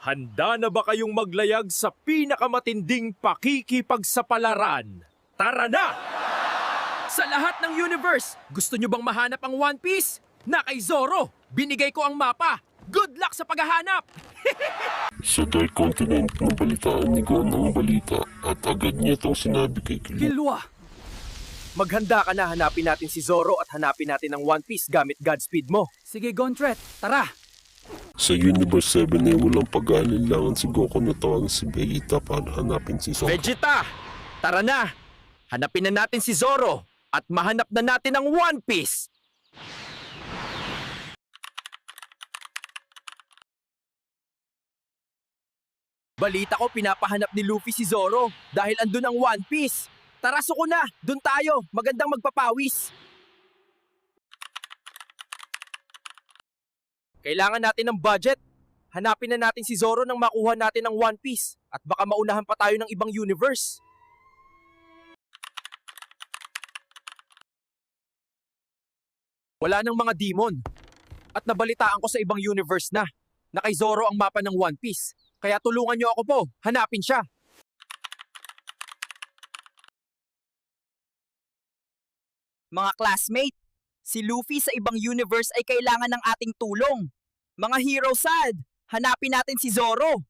Handa na ba kayong maglayag sa pinakamatinding pakikipagsapalaran? Tara na! Sa lahat ng universe, gusto nyo bang mahanap ang One Piece? Na kay Zoro, binigay ko ang mapa. Good luck sa paghahanap! Sa Dark Continent, nabalitaan ni Gon ang balita at agad niya itong sinabi kay Killua. Kilwa! Maghanda ka na, hanapin natin si Zoro at hanapin natin ang One Piece gamit Godspeed mo. Sige, Gontret, tara! Sa Universe 7 ay walang pag-aalinlangan si Goku na tawagin si Vegeta para hanapin si Zoro. Vegeta, tara na! Hanapin na natin si Zoro at mahanap na natin ang One Piece! Balita ko pinapahanap ni Luffy si Zoro dahil andun ang One Piece. Tara suko na, dun tayo, magandang magpapawis. Kailangan natin ng budget. Hanapin na natin si Zoro nang makuha natin ang One Piece at baka maunahan pa tayo ng ibang universe. Wala nang mga demon. At nabalitaan ko sa ibang universe na kay Zoro ang mapa ng One Piece. Kaya tulungan niyo ako po, hanapin siya. Mga classmate, si Luffy sa ibang universe ay kailangan ng ating tulong. Mga Hero Sad, hanapin natin si Zoro.